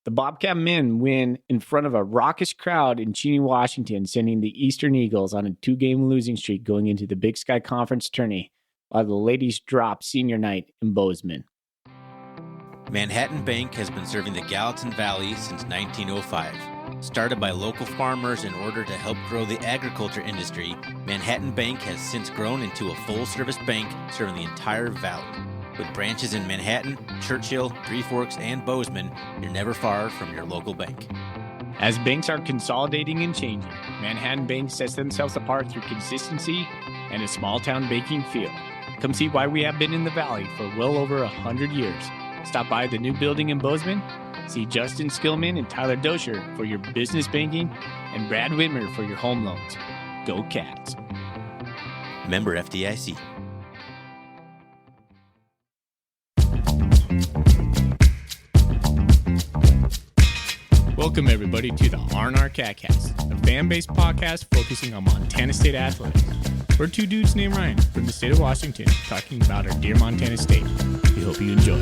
The Bobcat men win in front of a raucous crowd in Cheney, Washington, sending the Eastern Eagles on a 2-game losing streak going into the Big Sky Conference tourney, while the ladies drop senior night in Bozeman. Manhattan Bank has been serving the Gallatin Valley since 1905. Started by local farmers in order to help grow the agriculture industry, Manhattan Bank has since grown into a full-service bank serving the entire valley. With branches in Manhattan, Churchill, Three Forks, and Bozeman, you're never far from your local bank. As banks are consolidating and changing, Manhattan Bank sets themselves apart through consistency and a small-town banking feel. Come see why we have been in the valley for well over 100 years. Stop by the new building in Bozeman. See Justin Skillman and Tyler Dosher for your business banking and Brad Whitmer for your home loans. Go Cats. Member FDIC. Welcome, everybody, to the R&R Catcast, a fan-based podcast focusing on Montana State athletics. We're two dudes named Ryan from the state of Washington talking about our dear Montana State. We hope you enjoy.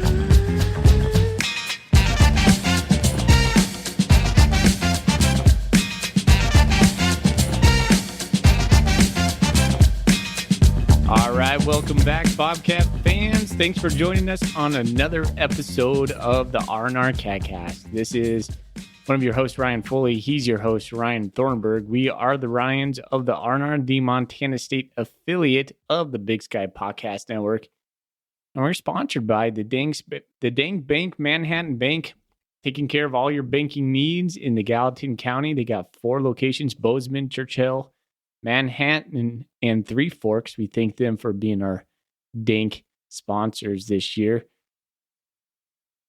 All right, welcome back, Bobcat fans. Thanks for joining us on another episode of the R&R Catcast. This is one of your hosts, Ryan Foley. He's your host, Ryan Thornburg. We are the Ryans of the R&R, the Montana State affiliate of the Big Sky Podcast Network. And we're sponsored by the Dang Bank, Manhattan Bank, taking care of all your banking needs in the Gallatin County. They got 4 locations: Bozeman, Churchill, Manhattan, and Three Forks. We thank them for being our Dank sponsors this year.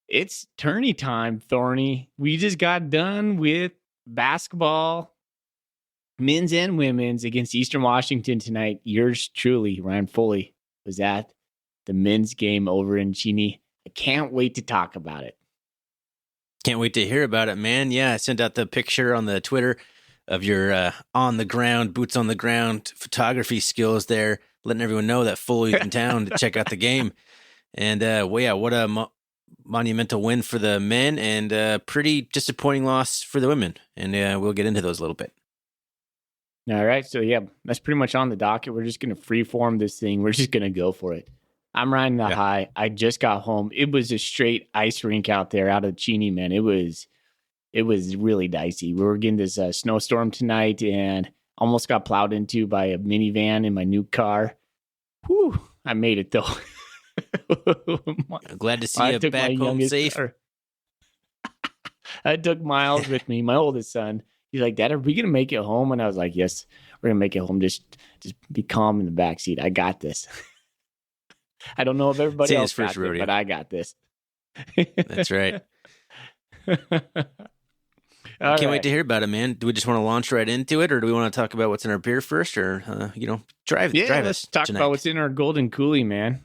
It's tourney time, Thorny. We just got done with basketball, men's and women's, against Eastern Washington tonight. Yours truly, Ryan Foley, was at the men's game over in Cheney. I can't wait to talk about it. Can't wait to hear about it, man. Yeah, I sent out the picture on the Twitter of your on-the-ground, boots-on-the-ground photography skills there, letting everyone know that Foley's in town to check out the game. And, well, yeah, what a monumental win for the men and a pretty disappointing loss for the women. And we'll get into those a little bit. All right. So, yeah, that's pretty much on the docket. We're just going to freeform this thing. We're just going to go for it. I'm riding the high. I just got home. It was a straight ice rink out there out of Cheney, man. It was really dicey. We were getting this snowstorm tonight and almost got plowed into by a minivan in my new car. Whew, I made it, though. I'm glad to see you back home safe. I took Miles with me, my oldest son. He's like, Dad, are we going to make it home? And I was like, yes, we're going to make it home. Just be calm in the backseat. I got this. I don't know if everybody else got it, but I got this. That's right. Can't wait to hear about it, man. Do we just want to launch right into it, or do we want to talk about what's in our beer first, or, drive let's talk tonight. About what's in our golden coolie, man.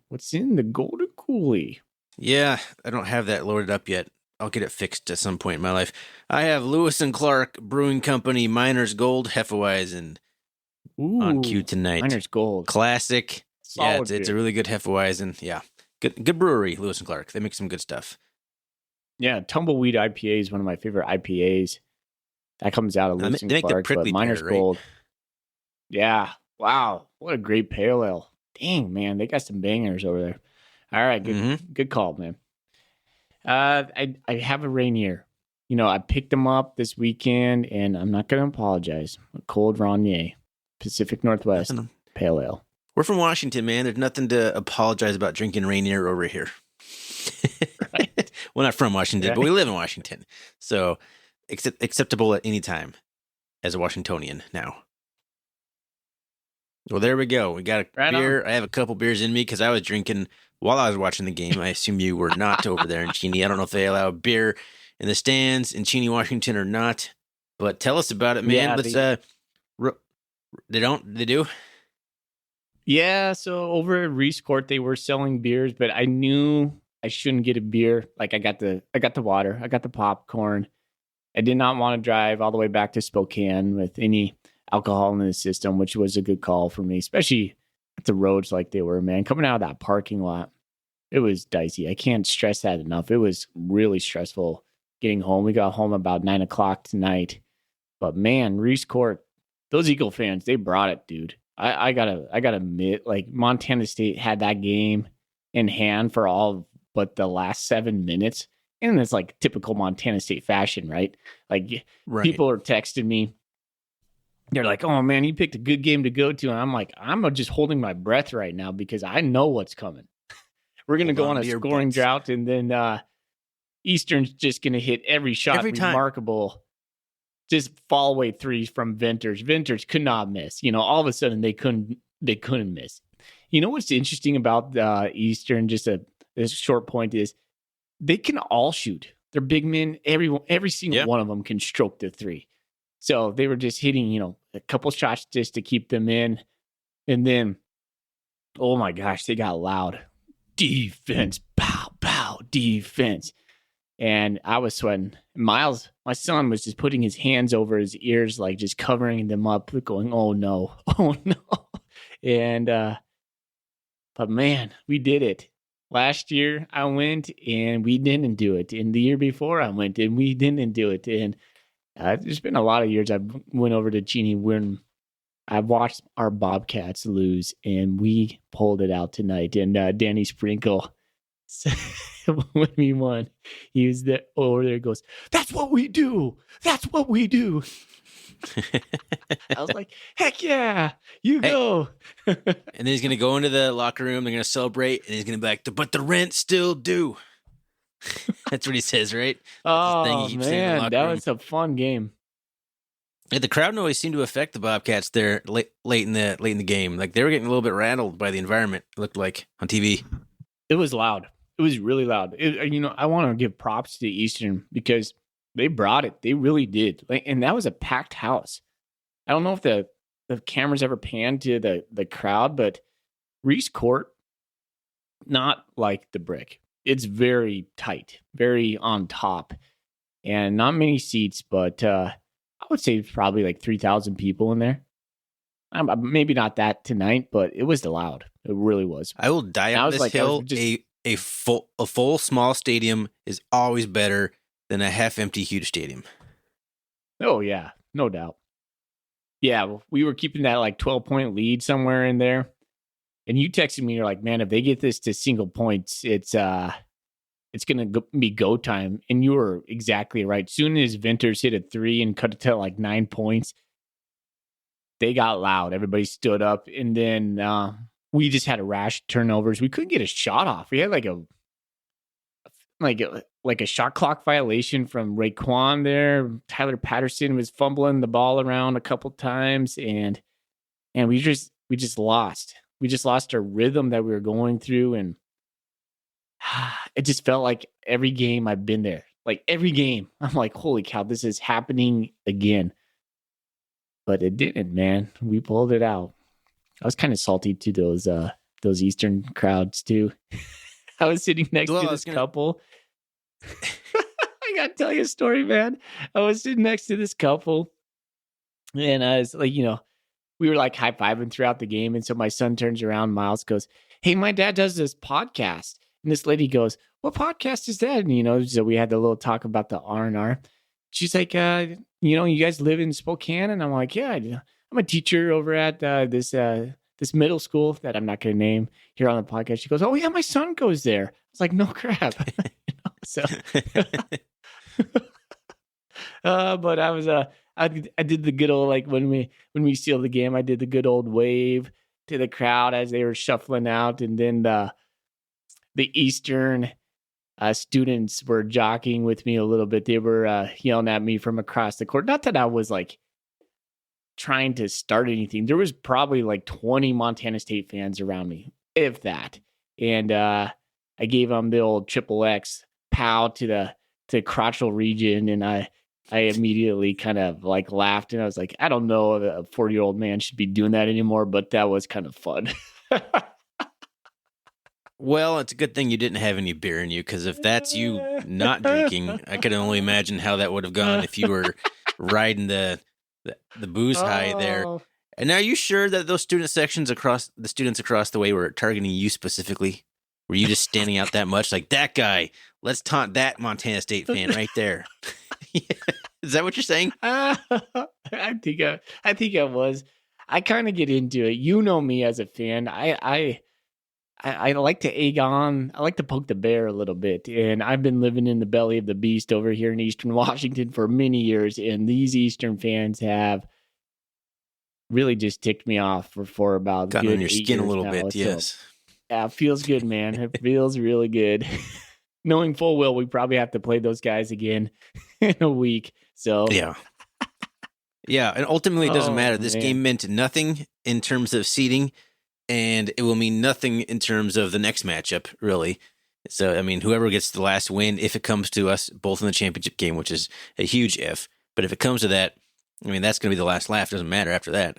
What's in the golden coolie? Yeah, I don't have that loaded up yet. I'll get it fixed at some point in my life. I have Lewis and Clark Brewing Company Miners Gold Hefeweizen on cue tonight. Miners Gold. Classic. Solid it's a really good Hefeweizen. Yeah. Good brewery, Lewis and Clark. They make some good stuff. Yeah, Tumbleweed IPA is one of my favorite IPAs. That comes out of Lewis and Clark, but Miners Gold. Yeah. Wow. What a great pale ale. Dang, man. They got some bangers over there. All right. Good call, man. I have a Rainier. I picked them up this weekend, and I'm not going to apologize. A cold Rainier, Pacific Northwest pale ale. We're from Washington, man. There's nothing to apologize about drinking Rainier over here. Right? Well, not from Washington, but we live in Washington. So acceptable at any time as a Washingtonian now. Well, there we go. We got a beer. I have a couple beers in me because I was drinking while I was watching the game. I assume you were not over there in Cheney. I don't know if they allow beer in the stands in Cheney, Washington or not. But tell us about it, man. Yeah, They do? Yeah, so over at Reese Court, they were selling beers, but I knew I shouldn't get a beer. Like I got the water, I got the popcorn. I did not want to drive all the way back to Spokane with any alcohol in the system, which was a good call for me, especially at the roads like they were, man. Coming out of that parking lot, it was dicey. I can't stress that enough. It was really stressful getting home. We got home about 9:00 tonight. But man, Reese Court, those Eagle fans, they brought it, dude. I gotta admit, like Montana State had that game in hand for all but the last 7 minutes. And it's like typical Montana State fashion, right? Like people are texting me. They're like, oh man, you picked a good game to go to. And I'm like, I'm just holding my breath right now because I know what's coming. We're going to go on a scoring drought, and then Eastern's just going to hit every shot remarkable. Just fall away threes from Venters. Venters could not miss. All of a sudden they couldn't miss. You know what's interesting about Eastern, just a short point, is they can all shoot. They're big men. Every single one of them can stroke the three. So they were just hitting, a couple shots just to keep them in. And then, oh my gosh, they got loud. Defense, pow, pow, defense. And I was sweating. Miles, my son, was just putting his hands over his ears, like just covering them up, going, oh no, oh no. And, but man, we did it. Last year I went and we didn't do it. And the year before I went and we didn't do it. And there's been a lot of years I went over to Cheney when I watched our Bobcats lose, and we pulled it out tonight. And Danny Sprinkle, when we won, he was there over there, goes, that's what we do. That's what we do. I was like, heck yeah, go. And then he's going to go into the locker room. They're going to celebrate, and he's going to be like, but the rent still due. That's what he says, right? Oh, man, that was a fun game. Yeah, the crowd noise seemed to affect the Bobcats there late in the game. Like they were getting a little bit rattled by the environment, it looked like on TV. It was loud. It was really loud. I want to give props to Eastern because they brought it. They really did. And that was a packed house. I don't know if the cameras ever panned to the crowd, but Reese Court, not like the Brick. It's very tight, very on top, and not many seats, but I would say probably like 3,000 people in there. Maybe not that tonight, but it was loud. It really was. I will die on this hill. A full small stadium is always better than a half-empty huge stadium. Oh, yeah. No doubt. Yeah, we were keeping that like 12-point lead somewhere in there. And you texted me, you're like, man, if they get this to single points, it's going to be go time. And you were exactly right. Soon as Venters hit a three and cut it to like 9 points, they got loud. Everybody stood up. And then we just had a rash of turnovers. We couldn't get a shot off. We had like a shot clock violation from Raekwon there. Tyler Patterson was fumbling the ball around a couple times, and we just lost. We just lost our rhythm that we were going through, and it just felt like every game I've been there. Like every game, I'm like, holy cow, this is happening again. But it didn't, man. We pulled it out. I was kind of salty to those Eastern crowds too. I was sitting next to this couple. I gotta tell you a story, man. I was sitting next to this couple, and I was like, we were like high-fiving throughout the game. And so my son turns around, Miles goes, hey, my dad does this podcast. And this lady goes, what podcast is that? And, so we had the little talk about the R&R. She's like, you guys live in Spokane? And I'm like, yeah, I'm a teacher over at this middle school that I'm not going to name here on the podcast. She goes, oh, yeah, my son goes there. I was like, no crap. So, but I was I did the good old, like when we sealed the game, I did the good old wave to the crowd as they were shuffling out. And then the Eastern students were jockeying with me a little bit. They were yelling at me from across the court. Not that I was like trying to start anything. There was probably like 20 Montana State fans around me, if that. And I gave them the old triple X pow to the crotchal region, and I immediately kind of like laughed, and I was like, I don't know if a 40-year-old man should be doing that anymore, but that was kind of fun. Well, it's a good thing you didn't have any beer in you, because if that's you not drinking, I could only imagine how that would have gone if you were riding the booze high there. And are you sure that those students across the way were targeting you specifically? Were you just standing out that much? Like, that guy, let's taunt that Montana State fan right there. Is that what you're saying? I think I was. I kind of get into it. You know me as a fan. I like to egg on. I like to poke the bear a little bit. And I've been living in the belly of the beast over here in Eastern Washington for many years. And these Eastern fans have really just ticked me off for about Gotten on your skin a little now. bit, So, yes. yeah, it feels good, man. It feels really good. Knowing full well we probably have to play those guys again in a week. So yeah. Yeah, and ultimately it doesn't matter. This game meant nothing in terms of seeding, and it will mean nothing in terms of the next matchup, really. So, I mean, whoever gets the last win, if it comes to us, both in the championship game, which is a huge if, but if it comes to that, I mean, that's going to be the last laugh. It doesn't matter after that.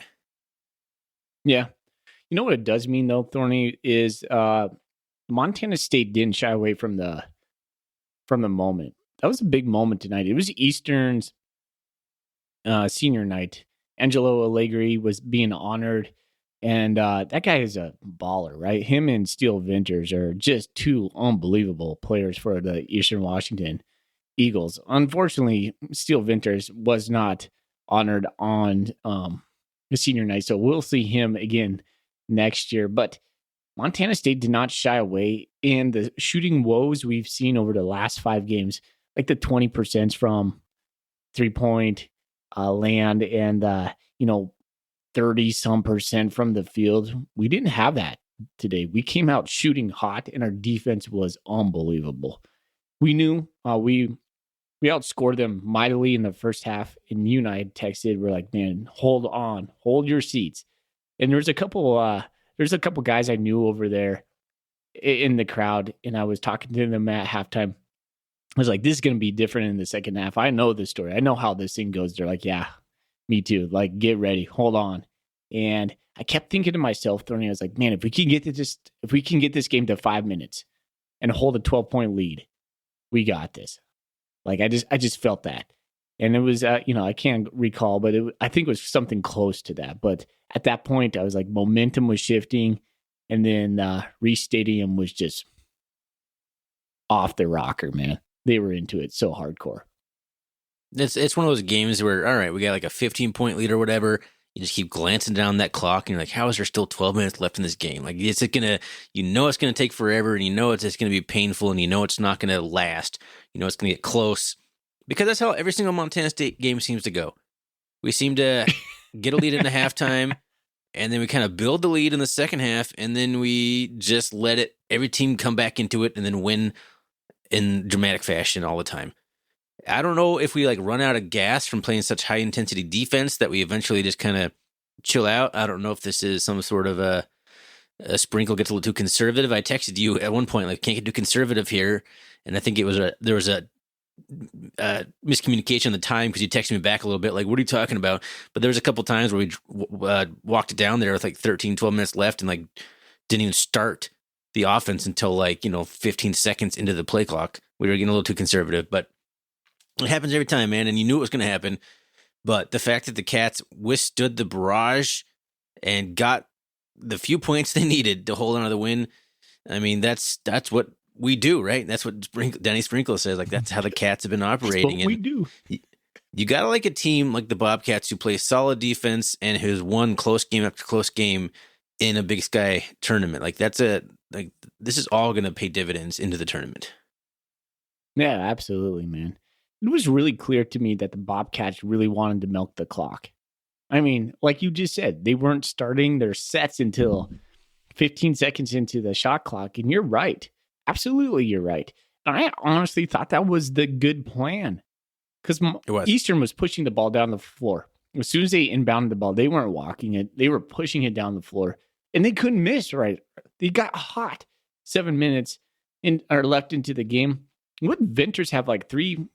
Yeah. You know what it does mean, though, Thorny, is Montana State didn't shy away from the moment. That was a big moment tonight. It was Eastern's senior night. Angelo Allegri was being honored, and that guy is a baller, right? Him and Steele Venters are just two unbelievable players for the Eastern Washington Eagles. Unfortunately, Steele Venters was not honored on the senior night, so we'll see him again next year. But Montana State did not shy away in the shooting woes we've seen over the last 5 games, like the 20% from 3-point land and 30-some% from the field. We didn't have that today. We came out shooting hot, and our defense was unbelievable. We knew we outscored them mightily in the first half, and you and I had texted, we're like, man, hold on, hold your seats. And there's a couple guys I knew over there in the crowd, and I was talking to them at halftime. I was like, this is going to be different in the second half. I know this story. I know how this thing goes. They're like, yeah, me too. Like, get ready. Hold on. And I kept thinking to myself, Tourney, I was like, man, if we can get this game to 5 minutes and hold a 12-point lead, we got this. Like, I just felt that. And it was, I can't recall, but I think it was something close to that. But at that point, I was like, momentum was shifting. And then Reese Stadium was just off the rocker, man. They were into it so hardcore. It's one of those games where, all right, we got like a 15-point lead or whatever. You just keep glancing down that clock, and you're like, how is there still 12 minutes left in this game? Like, it's going to take forever, and you know it's just going to be painful, and you know it's not going to last. You know it's going to get close. Because that's how every single Montana State game seems to go. We seem to get a lead in the halftime, and then we kind of build the lead in the second half, and then we just let every team come back into it and then win in dramatic fashion all the time. I don't know if we like run out of gas from playing such high intensity defense that we eventually just kind of chill out. I don't know if this is some sort of a sprinkle gets a little too conservative. I texted you at one point, like, can't get too conservative here. And I think there was a miscommunication on the time because you texted me back a little bit like, what are you talking about? But there was a couple times where we walked it down there with like 13, 12 minutes left and like didn't even start the offense until 15 seconds into the play clock. We were getting a little too conservative, but it happens every time, man. And you knew it was going to happen. But the fact that the Cats withstood the barrage and got the few points they needed to hold on to the win, I mean, that's what we do, right? That's what Danny Sprinkle says. Like, that's how the Cats have been operating. That's what we do. You got to like a team like the Bobcats who play solid defense and who's won close game after close game in a Big Sky tournament. Like, this is all going to pay dividends into the tournament. Yeah, absolutely, man. It was really clear to me that the Bobcats really wanted to milk the clock. I mean, like you just said, they weren't starting their sets until 15 seconds into the shot clock. And you're right. Absolutely, you're right. And I honestly thought that was the good plan because Eastern was pushing the ball down the floor. As soon as they inbounded the ball, they weren't walking it. They were pushing it down the floor. And they couldn't miss, right? They got hot. 7 minutes are left into the game. Wouldn't Venters have like three-pointers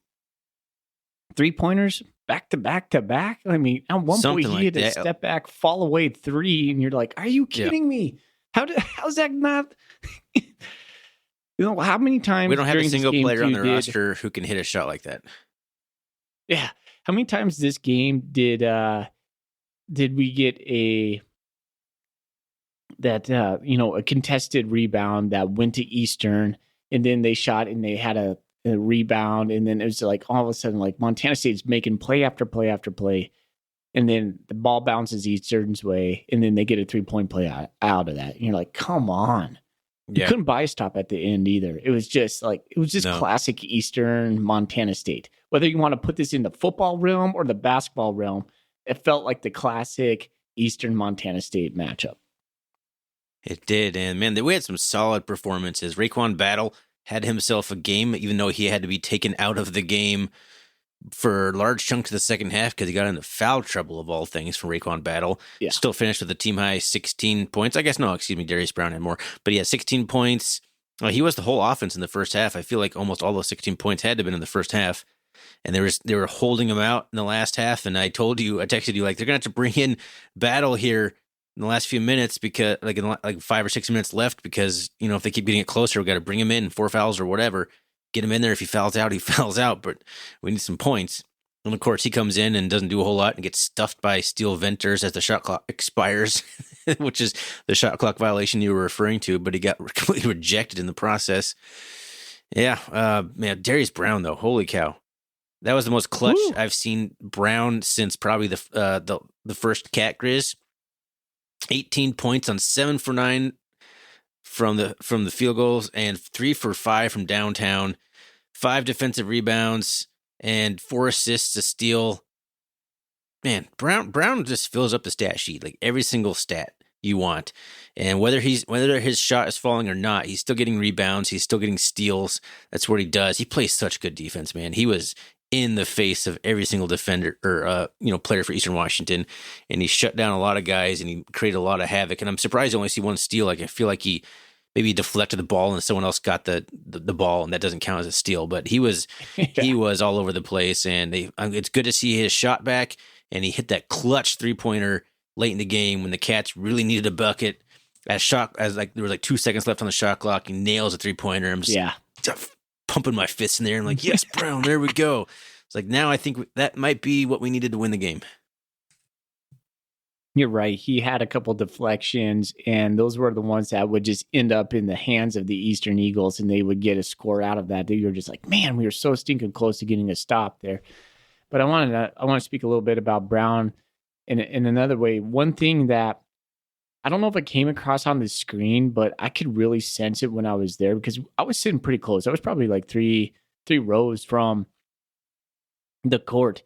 back to back to back? I mean, at one point he had a step back, fall away 3, and you're like, are you kidding me? How's that not? How many times we don't have a single player on the roster who can hit a shot like that. Yeah. How many times this game did we get that a contested rebound that went to Eastern, and then they shot and they had a rebound, and then it was like all of a sudden like Montana State's making play after play after play, and then the ball bounces Eastern's way, and then they get a 3-point play out of that. And you're like, come on. You couldn't buy a stop at the end either. It was just classic Eastern Montana State. Whether you want to put this in the football realm or the basketball realm, it felt like the classic Eastern Montana State matchup. It did. And man, we had some solid performances. Raekwon Battle had himself a game, even though he had to be taken out of the game for large chunks of the second half because he got into foul trouble of all things from Raekwon Battle. Yeah. Still finished with a team high 16 points. Darius Brown had more, but he had 16 points. He was the whole offense in the first half. I feel like almost all those 16 points had to have been in the first half. And they were holding him out in the last half. And I texted you, like, they're going to have to bring in Battle here in the last few minutes because like 5 or 6 minutes left because, if they keep getting it closer, we've got to bring him in 4 fouls or whatever. Get him in there. If he fouls out, he fouls out, but we need some points. And of course, he comes in and doesn't do a whole lot and gets stuffed by Steel Venters as the shot clock expires, which is the shot clock violation you were referring to, but he got completely rejected in the process. Yeah, man, Darius Brown, though, holy cow. That was the most clutch I've seen Brown since probably the first Cat Grizz. 18 points on 7 for 9 from the field goals and 3 for 5 from downtown, 5 defensive rebounds and 4 assists, a steal. Man, Brown just fills up the stat sheet, like every single stat you want. And whether his shot is falling or not, he's still getting rebounds, he's still getting steals. That's what he does. He plays such good defense, man. He was in the face of every single defender or player for Eastern Washington, and he shut down a lot of guys and he created a lot of havoc. And I'm surprised I only see 1 steal. Like I feel like he maybe deflected the ball and someone else got the ball, and that doesn't count as a steal. But he was he was all over the place, and it's good to see his shot back. And he hit that clutch 3-pointer late in the game when the Cats really needed a bucket. As there was like 2 seconds left on the shot clock, he nails a 3-pointer. I'm just pumping my fists in there. I'm like, yes, Brown, there we go. It's like, now I think that might be what we needed to win the game. You're right. He had a couple deflections, and those were the ones that would just end up in the hands of the Eastern Eagles, and they would get a score out of that. They were just like, man, we were so stinking close to getting a stop there. But I want to speak a little bit about Brown in another way. One thing that I don't know if it came across on the screen, but I could really sense it when I was there because I was sitting pretty close. I was probably like three rows from the court.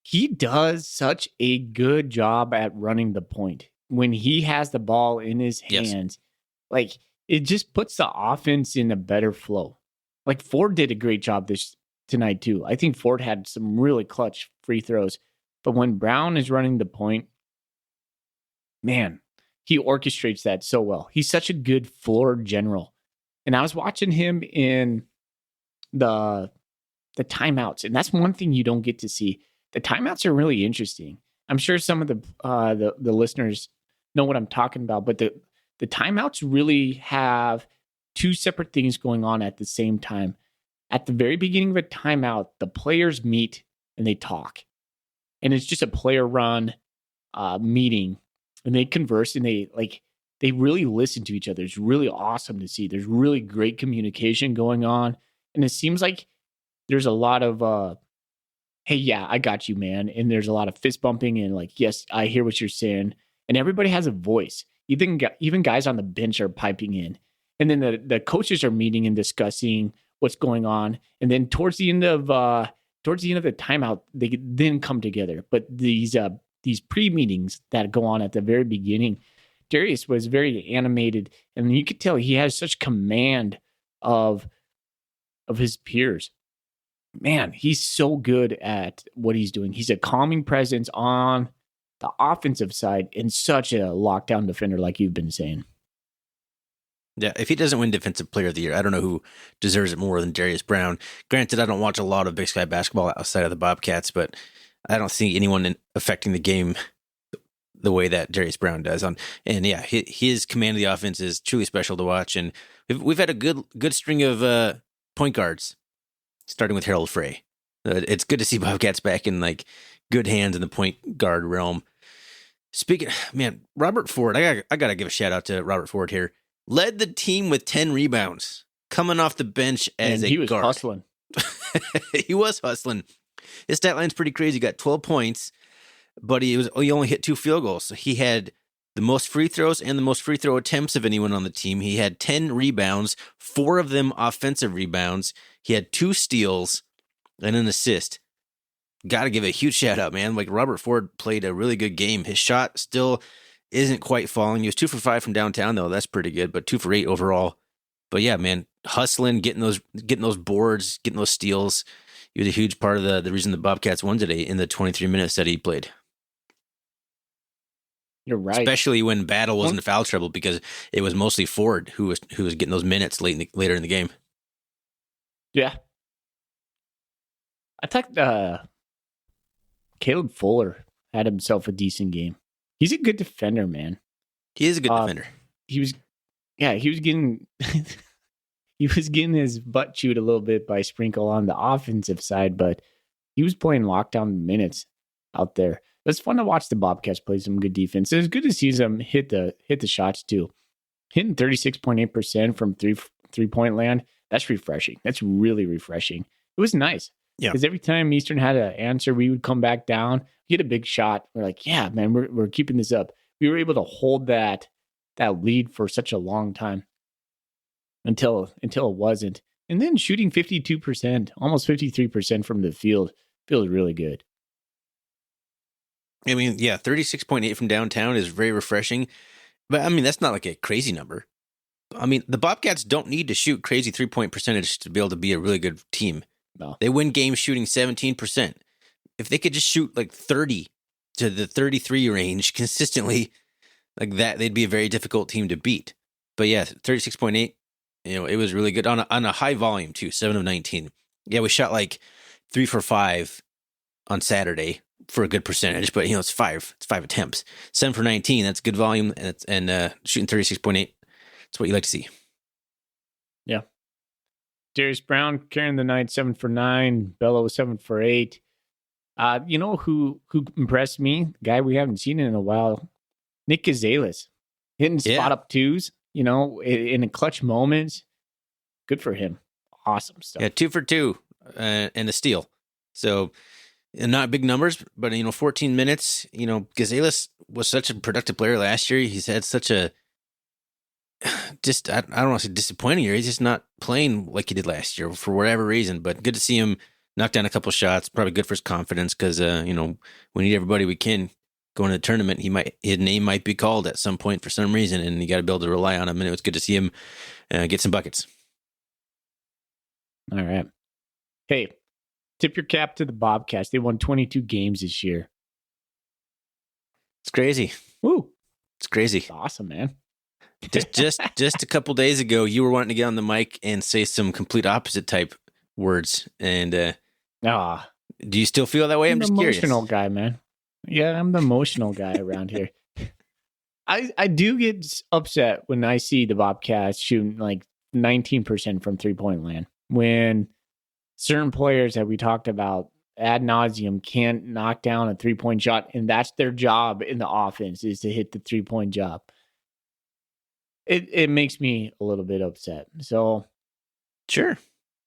He does such a good job at running the point. When he has the ball in his hands, like it just puts the offense in a better flow. Like Ford did a great job tonight too. I think Ford had some really clutch free throws, but when Brown is running the point, man, he orchestrates that so well. He's such a good floor general. And I was watching him in the timeouts, and that's one thing you don't get to see. The timeouts are really interesting. I'm sure some of the listeners know what I'm talking about, but the timeouts really have 2 separate things going on at the same time. At the very beginning of a timeout, the players meet and they talk. And it's just a player-run meeting. And they converse and they really listen to each other. It's really awesome to see. There's really great communication going on. And it seems like there's a lot of, hey, yeah, I got you, man. And there's a lot of fist bumping and like, yes, I hear what you're saying. And everybody has a voice. Even guys on the bench are piping in. And then the coaches are meeting and discussing what's going on. And then towards the end of the timeout, they then come together. But these pre-meetings that go on at the very beginning, Darius was very animated, and you could tell he has such command of his peers. Man, he's so good at what he's doing. He's a calming presence on the offensive side and such a lockdown defender, like you've been saying. Yeah, if he doesn't win Defensive Player of the Year, I don't know who deserves it more than Darius Brown. Granted, I don't watch a lot of Big Sky basketball outside of the Bobcats, but I don't see anyone affecting the game the way that Darius Brown does. And yeah, his command of the offense is truly special to watch. And we've had a good string of point guards, starting with Harold Frey. It's good to see Bobcats back in like good hands in the point guard realm. Speaking, man, Robert Ford, I got to give a shout out to Robert Ford here. Led the team with 10 rebounds, coming off the bench as And a he was guard. hustling. He was hustling. His stat line's pretty crazy. He got 12 points, but he only hit 2 field goals. So he had the most free throws and the most free throw attempts of anyone on the team. He had 10 rebounds, 4 of them offensive rebounds. He had 2 steals and an assist. Got to give a huge shout out, man. Like, Robert Ford played a really good game. His shot still isn't quite falling. He was 2 for 5 from downtown, though. That's pretty good, but 2 for 8 overall. But yeah, man, hustling, getting those boards, getting those steals. He was a huge part of the reason the Bobcats won today in the 23 minutes that he played. You're right. Especially when Battle was in foul trouble, because it was mostly Ford who was getting those minutes later in the game. Yeah. I thought Caleb Fuller had himself a decent game. He's a good defender, man. He is a good defender. He was getting he was getting his butt chewed a little bit by Sprinkle on the offensive side, but he was playing lockdown minutes out there. It's fun to watch the Bobcats play some good defense. It's good to see them hit the shots too. Hitting 36.8% from three-point land, that's refreshing. That's really refreshing. It was nice. Yeah. Because every time Eastern had an answer, we would come back down, get a big shot. We're like, yeah, man, we're keeping this up. We were able to hold that lead for such a long time until it wasn't. And then shooting 52%, almost 53% from the field feels really good. I mean, yeah, 36.8 from downtown is very refreshing. But I mean, that's not like a crazy number. I mean, the Bobcats don't need to shoot crazy 3-point percentage to be able to be a really good team. No. They win games shooting 17%. If they could just shoot like 30 to the 33 range consistently, like that, they'd be a very difficult team to beat. But yeah, 36.8, it was really good on a high volume too, 7 of 19. Yeah, we shot like 3 for 5 on Saturday for a good percentage, but it's 5 attempts. 7 for 19, that's good volume, and shooting 36.8. That's what you like to see. Yeah. Darius Brown carrying the night, 7 for 9. Bello was 7 for 8. You know who impressed me? The guy we haven't seen in a while, Nick Gonzalez, hitting spot up twos. In clutch moments. Good for him. Awesome stuff. Yeah, 2 for 2 and a steal. So not big numbers, but 14 minutes. Gonzalez was such a productive player last year. He's had such a I don't want to say disappointing year. He's just not playing like he did last year for whatever reason. But good to see him knock down a couple shots. Probably good for his confidence because we need everybody we can going to the tournament. His name might be called at some point for some reason, and you got to be able to rely on him. And it was good to see him get some buckets. All right. Hey, tip your cap to the Bobcats. They won 22 games this year. It's crazy. Woo! It's crazy. It's awesome, man. just a couple days ago, you were wanting to get on the mic and say some complete opposite type words. And do you still feel that way? I'm just curious. Emotional guy, man. Yeah, I'm the emotional guy around here. I do get upset when I see the Bobcats shooting like 19% from 3-point land. When certain players that we talked about ad nauseum can't knock down a 3-point shot, and that's their job in the offense is to hit the 3-point job. It makes me a little bit upset. So, sure.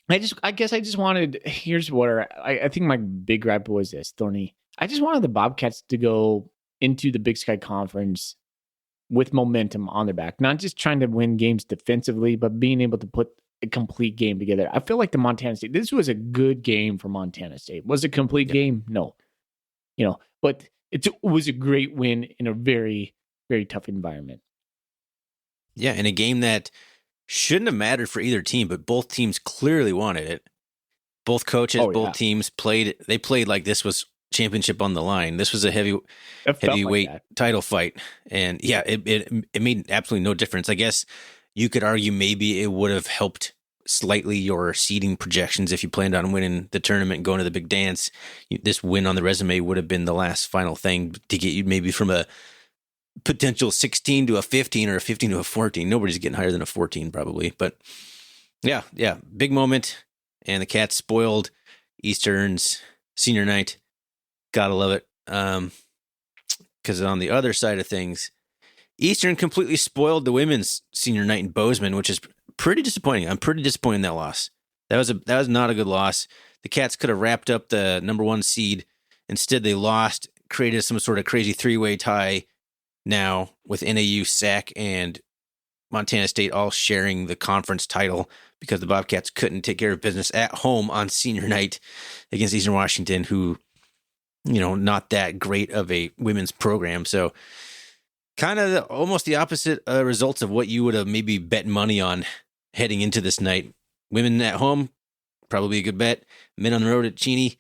I guess I just wanted. Here's what I think my big gripe was this, Tourney. I just wanted the Bobcats to go into the Big Sky Conference with momentum on their back, not just trying to win games defensively, but being able to put a complete game together. I feel like the Montana State. This was a good game for Montana State. Was it a complete game? No, but it was a great win in a very, very tough environment. Yeah, in a game that shouldn't have mattered for either team, but both teams clearly wanted it. Both coaches, teams played like this was championship on the line. This was a heavyweight like title fight. And yeah, it made absolutely no difference. I guess you could argue maybe it would have helped slightly your seeding projections if you planned on winning the tournament and going to the big dance. This win on the resume would have been the last final thing to get you maybe from a potential 16 to a 15 or a 15 to a 14. Nobody's getting higher than a 14 probably, but yeah, big moment. And the Cats spoiled Eastern's senior night. Gotta love it. because on the other side of things, Eastern completely spoiled the women's senior night in Bozeman, which is pretty disappointing. I'm pretty disappointed in that loss. That was not a good loss. The Cats could have wrapped up the number 1 seed. Instead, they lost, created some sort of crazy 3-way tie now with NAU, SAC, and Montana State all sharing the conference title because the Bobcats couldn't take care of business at home on senior night against Eastern Washington, who, not that great of a women's program. So kind of almost the opposite results of what you would have maybe bet money on heading into this night. Women at home, probably a good bet. Men on the road at Cheney,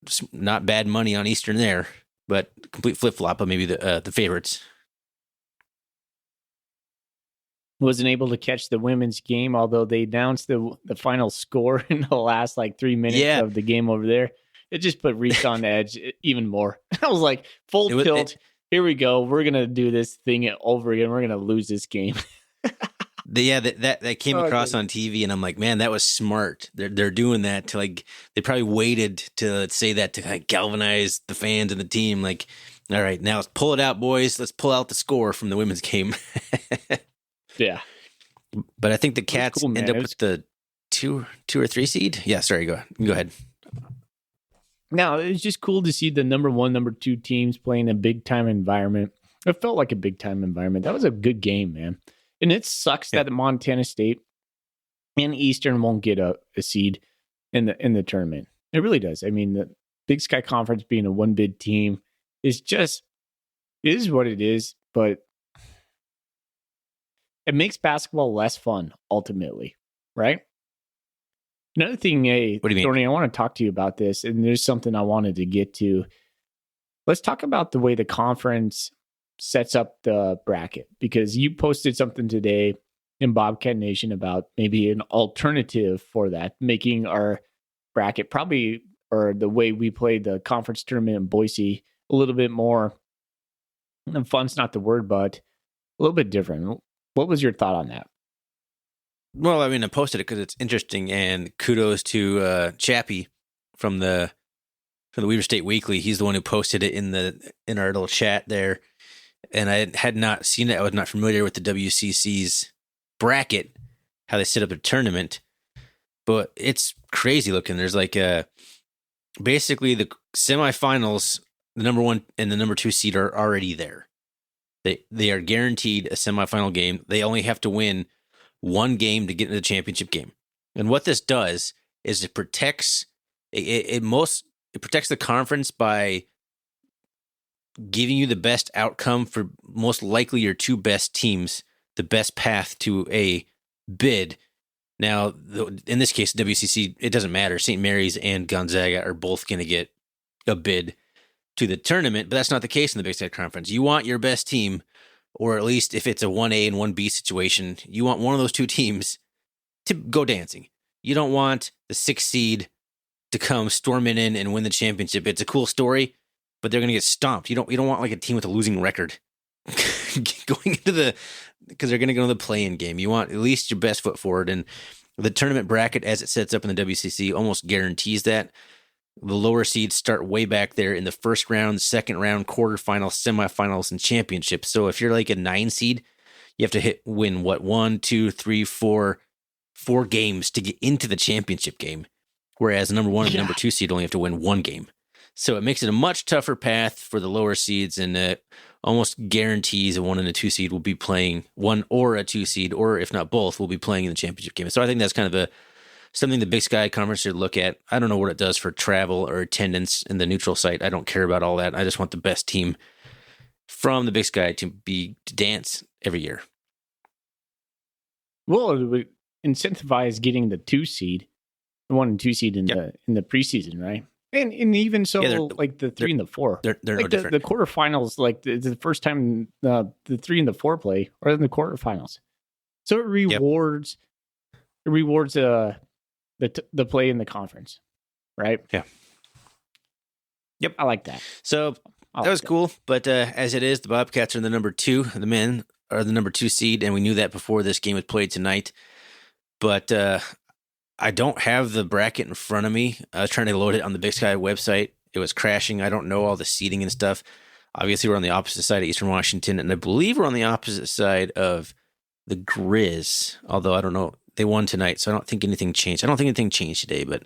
just not bad money on Eastern there, but complete flip-flop of maybe the favorites. Wasn't able to catch the women's game, although they announced the final score in the last 3 minutes of the game over there. It just put Reese on edge even more. I was like, full tilt. Here we go. We're going to do this thing over again. We're going to lose this game. That came across on TV, and I'm like, man, that was smart. They're doing that to they probably waited to say that to galvanize the fans and the team. All right, now let's pull it out, boys. Let's pull out the score from the women's game. Yeah, but I think the Cats end up with the 2 or 3 seed. Yeah, sorry, go ahead. No, it's just cool to see the number 1, number 2 teams playing a big time environment. It felt like a big time environment. That was a good game, man. And it sucks that Montana State and Eastern won't get a seed in the tournament. It really does. I mean, the Big Sky Conference being a 1-bid team is what it is, but it makes basketball less fun ultimately, right? Another thing, what do you mean? Tourney, I want to talk to you about this, and there's something I wanted to get to. Let's talk about the way the conference sets up the bracket, because you posted something today in Bobcat Nation about maybe an alternative for that, making our bracket probably, or the way we played the conference tournament in Boise, a little bit more, and fun's not the word, but a little bit different. What was your thought on that? Well, I mean, I posted it because it's interesting, and kudos to Chappie from the Weaver State Weekly. He's the one who posted it in our little chat there. And I had not seen it. I was not familiar with the WCC's bracket, how they set up a tournament, but it's crazy looking. There's basically the semifinals, the number 1 and the number 2 seed are already there. They are guaranteed a semifinal game. They only have to win 1 game to get into the championship game. And what this does is it protects the conference by giving you the best outcome for most likely your 2 best teams, the best path to a bid. Now, in this case, WCC, it doesn't matter. St. Mary's and Gonzaga are both going to get a bid to the tournament, but that's not the case in the Big Sky Conference. You want your best team, or at least if it's a 1A and 1B situation, you want one of those 2 teams to go dancing. You don't want the 6th seed to come storming in and win the championship. It's a cool story, but they're going to get stomped. You don't want a team with a losing record going into because they're going to go to the play-in game. You want at least your best foot forward, and the tournament bracket as it sets up in the WCC almost guarantees that. The lower seeds start way back there in the first round, second round, quarterfinals, semifinals, and championships. So if you're a 9 seed, you have to win 1, 2, 3, 4 games to get into the championship game. Whereas the number 1 and number 2 seed only have to win 1 game. So it makes it a much tougher path for the lower seeds, and almost guarantees a 1 and a 2 seed will be playing 1 or a 2 seed, or if not both, will be playing in the championship game. So I think that's kind of something the Big Sky Conference should look at. I don't know what it does for travel or attendance in the neutral site. I don't care about all that. I just want the best team from the Big Sky to dance every year. Well, it would incentivize getting the 2 seed, the 1 and 2 seed in the preseason, right? And even so, the 3 and the 4, they're no different. The quarterfinals, the first time the 3 and the 4 play, or in the quarterfinals, so it rewards the play in the conference, right? Yeah. Yep. I like that. So that was cool. But as it is, the Bobcats are the number 2. The men are the number 2 seed, and we knew that before this game was played tonight. But I don't have the bracket in front of me. I was trying to load it on the Big Sky website. It was crashing. I don't know all the seating and stuff. Obviously, we're on the opposite side of Eastern Washington, and I believe we're on the opposite side of the Grizz. Although I don't know, they won tonight, so I don't think anything changed. I don't think anything changed today, but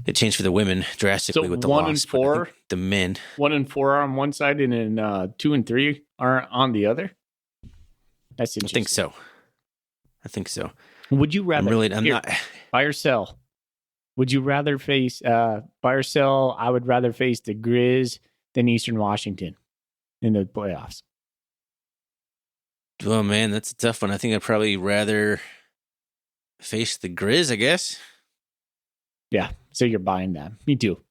it changed for the women drastically with the loss. 1 and 4, the men 1 and 4 are on one side, and then 2 and 3 are on the other. That's interesting. I think so. Would you rather? I'm not. Buy or sell? Would you rather face buy or sell? I would rather face the Grizz than Eastern Washington in the playoffs. Oh man, that's a tough one. I think I'd probably rather face the Grizz, I guess. Yeah, so you're buying that. Me too.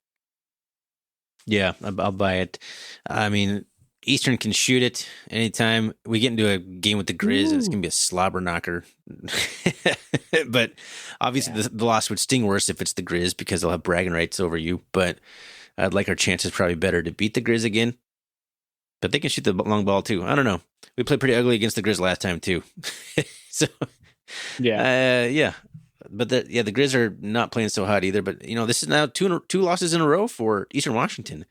Yeah, I'll buy it. I mean, Eastern can shoot it anytime. We get into a game with the Grizz, and it's going to be a slobber knocker. But obviously, the loss would sting worse if it's the Grizz because they'll have bragging rights over you. But I'd like our chances probably better to beat the Grizz again. But they can shoot the long ball too. I don't know. We played pretty ugly against the Grizz last time too. So yeah. But the Grizz are not playing so hot either. But this is now two losses in a row for Eastern Washington.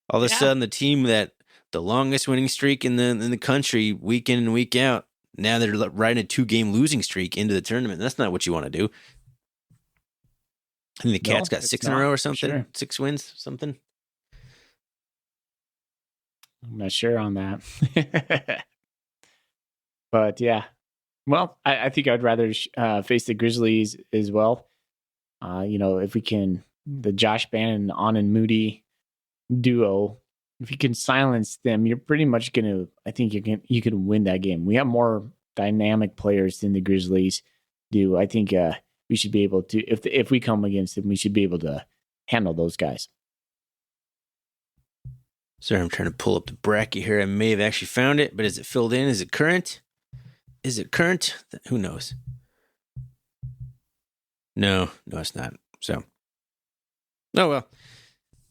All of a sudden, the team that the longest winning streak in the country, week in and week out, now they're riding a 2-game losing streak into the tournament. That's not what you want to do. I think the Cats got 6 in a row or something. Sure. 6 wins, something. I'm not sure on that. But yeah. Well, I think I'd rather face the Grizzlies as well. If we can, the Josh Bannon, Anand Moody duo, if you can silence them, you're pretty much gonna. I think you can win that game. We have more dynamic players than the Grizzlies do. I think we should be able to. If we come against them, we should be able to handle those guys. Sorry, I'm trying to pull up the bracket here. I may have actually found it, but is it filled in? Is it current? Who knows? No, it's not. So, oh well.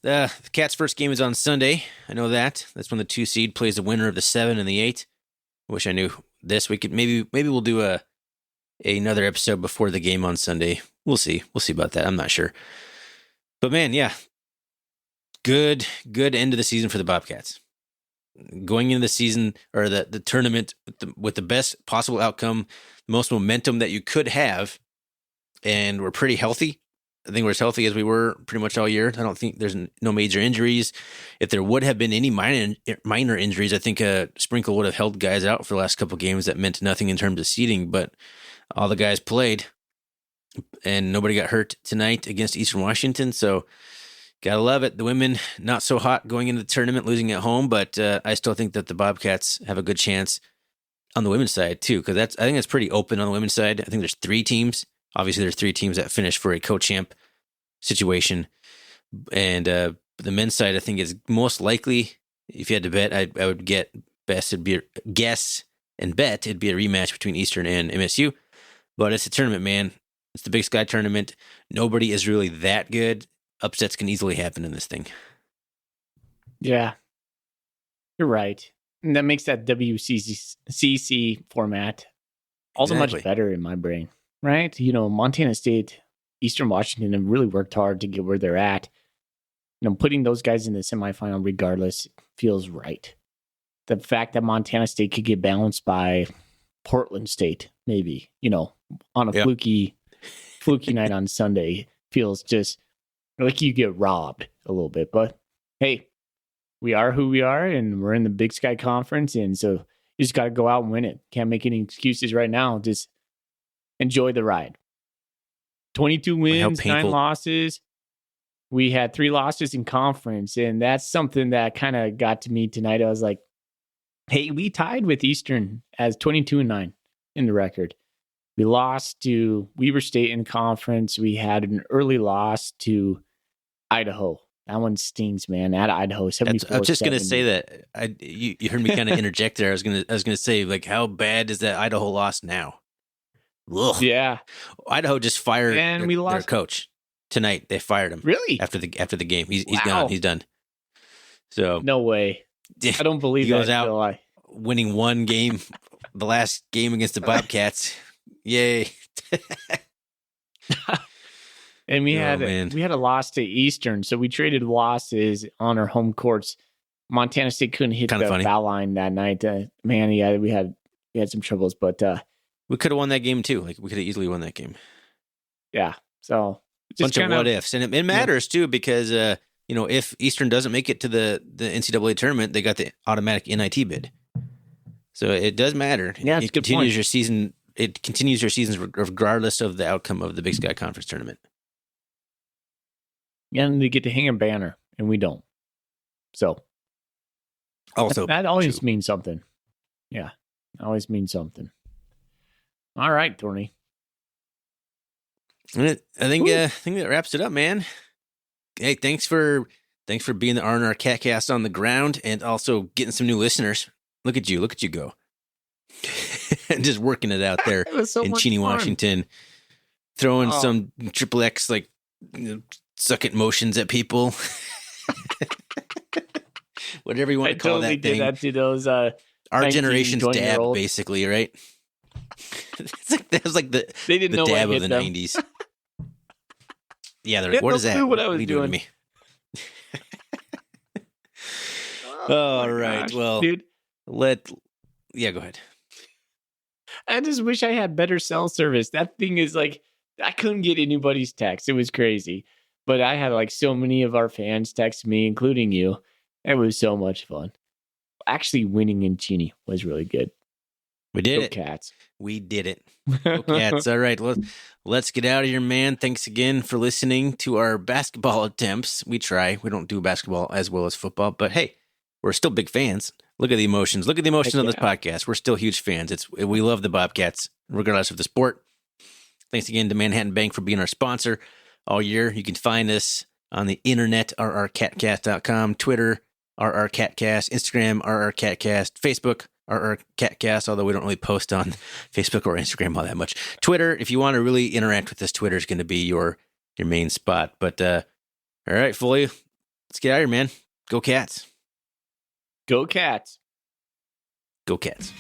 The Cats' first game is on Sunday. I know that. That's when the 2 seed plays the winner of the 7 and the 8. I wish I knew this. We could maybe we'll do another episode before the game on Sunday. We'll see. We'll see about that. I'm not sure. But man, yeah. Good end of the season for the Bobcats. Going into the season or the tournament with the best possible outcome, most momentum that you could have, and we're pretty healthy. I think we're as healthy as we were pretty much all year. I don't think there's no major injuries. If there would have been any minor injuries, I think Sprinkle would have held guys out for the last couple of games that meant nothing in terms of seeding, but all the guys played, and nobody got hurt tonight against Eastern Washington, so gotta love it. The women, not so hot going into the tournament, losing at home, but I still think that the Bobcats have a good chance on the women's side, too, because I think that's pretty open on the women's side. I think there's 3 teams. Obviously, there's 3 teams that finish for a co-champ situation. And the men's side, I think, is most likely, if you had to bet, I would it'd be a rematch between Eastern and MSU. But it's a tournament, man. It's the Big Sky tournament. Nobody is really that good. Upsets can easily happen in this thing. Yeah, you're right. And that makes that WCC format also much better in my brain, right? Montana State, Eastern Washington have really worked hard to get where they're at. Putting those guys in the semifinal regardless feels right. The fact that Montana State could get balanced by Portland State, maybe, on a fluky night on Sunday feels just like you get robbed a little bit. But hey, we are who we are, and we're in the Big Sky Conference, and so you just got to go out and win it. Can't make any excuses right now. Just enjoy the ride. 22 wins, 9 losses. We had 3 losses in conference, and that's something that kind of got to me tonight. I was like, hey, we tied with Eastern as 22-9 in the record. We lost to Weber State in conference. We had an early loss to Idaho. That one stings, man. At Idaho, 74. I was just going to say that. You heard me kind of interject there. I was going to say, like, how bad is that Idaho loss now? Ugh. Yeah, Idaho just fired their coach tonight. They fired him. Really? After the game, he's gone. He's done. So no way. I don't believe he goes out winning one game, the last game against the Bobcats. Yay. And we had a loss to Eastern, so we traded losses on our home courts Montana State couldn't hit Kinda the funny. foul line that night. Man, yeah, we had some troubles, but We could have won that game too. Like we could have easily won that game. yeah. So Bunch of what ifs, and it matters too because if Eastern doesn't make it to the NCAA tournament, they got the automatic NIT bid. So it does matter. Yeah, it's a good point. Your season. It continues your seasons regardless of the outcome of the Big Sky Conference tournament. Yeah, and they get to hang a banner, and we don't. So also that always means something. Yeah, always means something. All right, Tourney. I think that wraps it up, man. Hey, thanks for being the R&R Catcast on the ground and also getting some new listeners. Look at you go. Just working it out there in Cheney, Washington, throwing some XXX like suck it motions at people. Whatever you want to call totally that thing. Did that to those our generation's dab, basically, right? That was like the dab of the 90s. Yeah, they're like, what is that? What I was doing to me? All right. Gosh, well, dude. Go ahead. I just wish I had better cell service. That thing is like, I couldn't get anybody's text. It was crazy. But I had like so many of our fans text me, including you. It was so much fun. Actually, winning in Cheney was really good. We did it. Cats. We did it. Go Cats. All right. Let's get out of here, man. Thanks again for listening to our basketball attempts. We try. We don't do basketball as well as football, but hey, we're still big fans. Look at the emotions. Look at the emotions on this podcast. We're still huge fans. We love the Bobcats, regardless of the sport. Thanks again to Manhattan Bank for being our sponsor all year. You can find us on the internet, rrcatcast.com, Twitter, rrcatcast, Instagram, rrcatcast, Facebook, rrcatcast, although we don't really post on Facebook or Instagram all that much. Twitter, if you want to really interact with us, Twitter is going to be your main spot. But all right, Foley, let's get out of here, man. Go Cats. Go Cats. Go Cats.